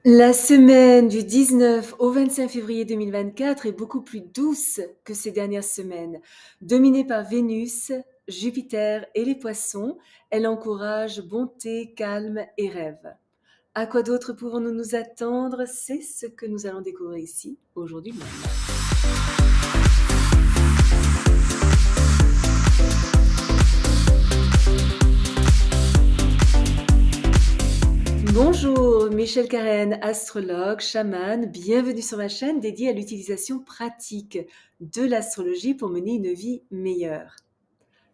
La semaine du 19 au 25 février 2024 est beaucoup plus douce que ces dernières semaines. Dominée par Vénus, Jupiter et les poissons, elle encourage bonté, calme et rêve. À quoi d'autre pouvons-nous nous attendre? C'est ce que nous allons découvrir ici, aujourd'hui même. Bonjour, Michel Carène, astrologue, chamane, bienvenue sur ma chaîne dédiée à l'utilisation pratique de l'astrologie pour mener une vie meilleure.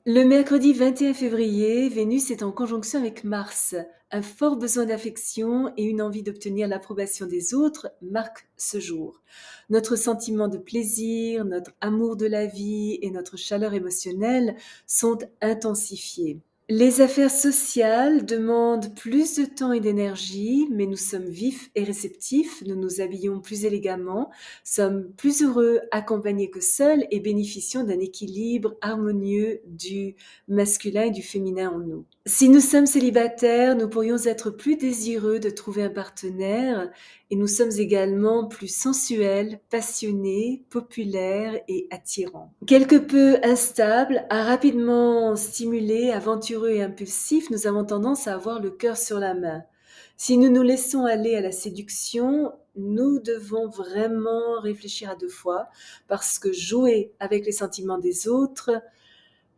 Le mercredi 21 février, Vénus est en conjonction avec Mars. Un fort besoin d'affection et une envie d'obtenir l'approbation des autres marquent ce jour. Notre sentiment de plaisir, notre amour de la vie et notre chaleur émotionnelle sont intensifiés. Les affaires sociales demandent plus de temps et d'énergie, mais nous sommes vifs et réceptifs, nous nous habillons plus élégamment, sommes plus heureux accompagnés que seuls et bénéficions d'un équilibre harmonieux du masculin et du féminin en nous. Si nous sommes célibataires, nous pourrions être plus désireux de trouver un partenaire et nous sommes également plus sensuels, passionnés, populaires et attirants. Quelque peu instables, rapidement stimulés, aventureux et impulsifs, nous avons tendance à avoir le cœur sur la main. Si nous nous laissons aller à la séduction, nous devons vraiment réfléchir à deux fois parce que jouer avec les sentiments des autres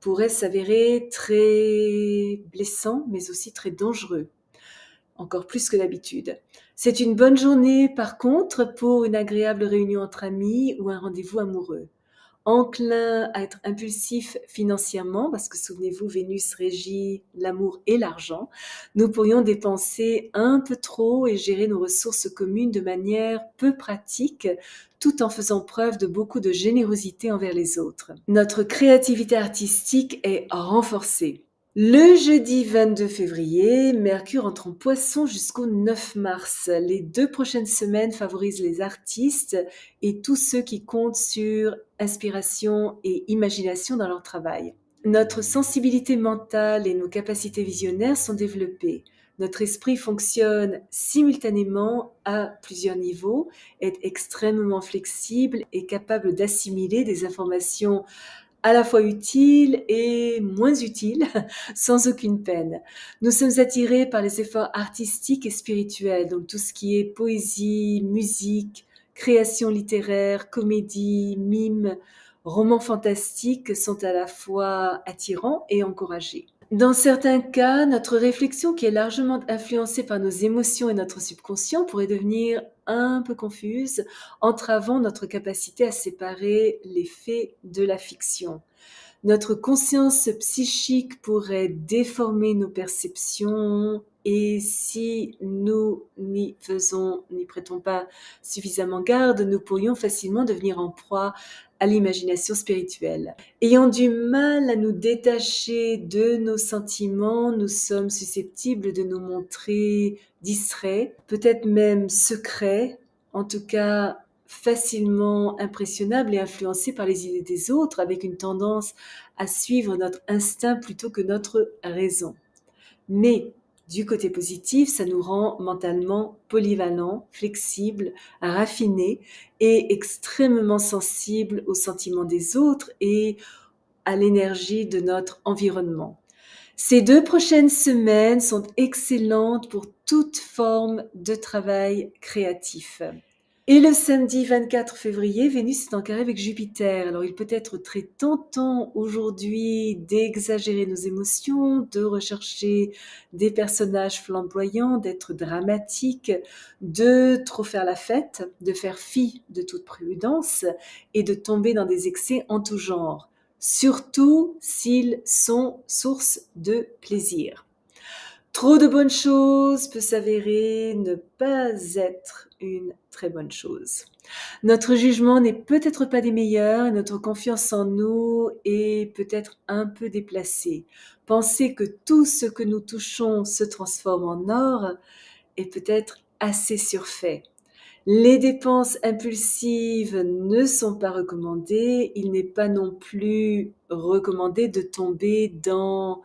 pourrait s'avérer très blessant, mais aussi très dangereux, encore plus que d'habitude. C'est une bonne journée, par contre, pour une agréable réunion entre amis ou un rendez-vous amoureux. Enclin à être impulsif financièrement, parce que souvenez-vous, Vénus régit l'amour et l'argent, nous pourrions dépenser un peu trop et gérer nos ressources communes de manière peu pratique, tout en faisant preuve de beaucoup de générosité envers les autres. Notre créativité artistique est renforcée. Le jeudi 22 février, Mercure entre en Poisson jusqu'au 9 mars. Les 2 prochaines semaines favorisent les artistes et tous ceux qui comptent sur inspiration et imagination dans leur travail. Notre sensibilité mentale et nos capacités visionnaires sont développées. Notre esprit fonctionne simultanément à plusieurs niveaux, est extrêmement flexible et capable d'assimiler des informations à la fois utiles et moins utiles, sans aucune peine. Nous sommes attirés par les efforts artistiques et spirituels, donc tout ce qui est poésie, musique, création littéraire, comédie, mime, romans fantastiques sont à la fois attirants et encouragés. Dans certains cas, notre réflexion, qui est largement influencée par nos émotions et notre subconscient, pourrait devenir un peu confuse, entravant notre capacité à séparer les faits de la fiction. Notre conscience psychique pourrait déformer nos perceptions et si nous n'y prêtons pas suffisamment garde, nous pourrions facilement devenir en proie à l'imagination spirituelle. Ayant du mal à nous détacher de nos sentiments, nous sommes susceptibles de nous montrer distraits, peut-être même secrets, en tout cas facilement impressionnables et influencés par les idées des autres, avec une tendance à suivre notre instinct plutôt que notre raison. Mais du côté positif, ça nous rend mentalement polyvalents, flexibles, raffinés et extrêmement sensibles aux sentiments des autres et à l'énergie de notre environnement. Ces 2 prochaines semaines sont excellentes pour toute forme de travail créatif. Et le samedi 24 février, Vénus est en carré avec Jupiter. Alors il peut être très tentant aujourd'hui d'exagérer nos émotions, de rechercher des personnages flamboyants, d'être dramatique, de trop faire la fête, de faire fi de toute prudence et de tomber dans des excès en tout genre, surtout s'ils sont source de plaisir. Trop de bonnes choses peut s'avérer ne pas être une très bonne chose. Notre jugement n'est peut-être pas des meilleurs et notre confiance en nous est peut-être un peu déplacée. Penser que tout ce que nous touchons se transforme en or est peut-être assez surfait. Les dépenses impulsives ne sont pas recommandées. Il n'est pas non plus recommandé de tomber dans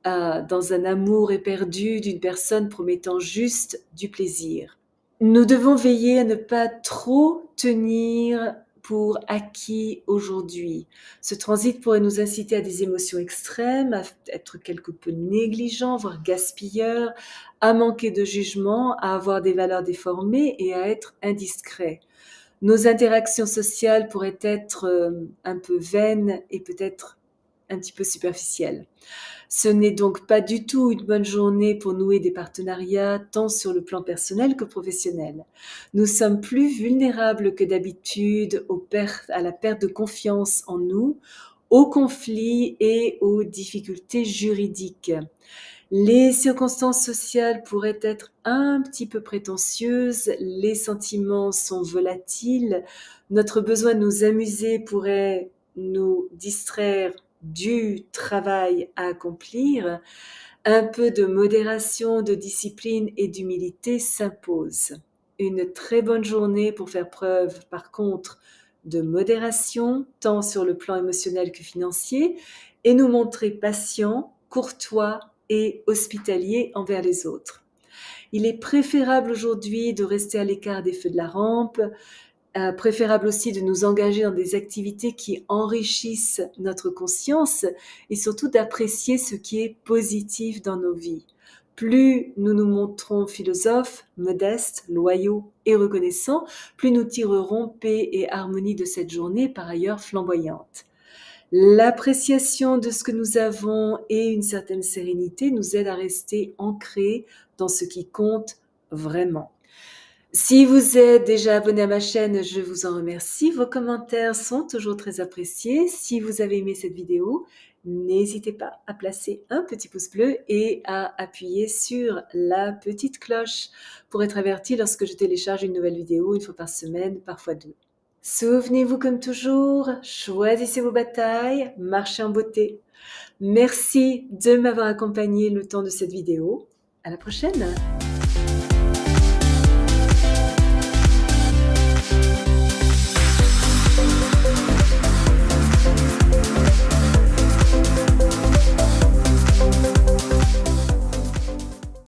un amour éperdu d'une personne promettant juste du plaisir. Nous devons veiller à ne pas trop tenir pour acquis aujourd'hui. Ce transit pourrait nous inciter à des émotions extrêmes, à être quelque peu négligents, voire gaspilleurs, à manquer de jugement, à avoir des valeurs déformées et à être indiscrets. Nos interactions sociales pourraient être un peu vaines et peut-être un petit peu superficielles. Ce n'est donc pas du tout une bonne journée pour nouer des partenariats, tant sur le plan personnel que professionnel. Nous sommes plus vulnérables que d'habitude à la perte de confiance en nous, aux conflits et aux difficultés juridiques. Les circonstances sociales pourraient être un petit peu prétentieuses, les sentiments sont volatiles, notre besoin de nous amuser pourrait nous distraire du travail à accomplir. Un peu de modération, de discipline et d'humilité s'impose. Une très bonne journée pour faire preuve, par contre, de modération, tant sur le plan émotionnel que financier, et nous montrer patient, courtois et hospitalier envers les autres. Il est préférable aujourd'hui de rester à l'écart des feux de la rampe, préférable aussi de nous engager dans des activités qui enrichissent notre conscience et surtout d'apprécier ce qui est positif dans nos vies. Plus nous nous montrons philosophes, modestes, loyaux et reconnaissants, plus nous tirerons paix et harmonie de cette journée par ailleurs flamboyante. L'appréciation de ce que nous avons et une certaine sérénité nous aident à rester ancrés dans ce qui compte vraiment. Si vous êtes déjà abonné à ma chaîne, je vous en remercie. Vos commentaires sont toujours très appréciés. Si vous avez aimé cette vidéo, n'hésitez pas à placer un petit pouce bleu et à appuyer sur la petite cloche pour être averti lorsque je télécharge une nouvelle vidéo une fois par semaine, parfois deux. Souvenez-vous comme toujours, choisissez vos batailles, marchez en beauté. Merci de m'avoir accompagné le temps de cette vidéo. À la prochaine!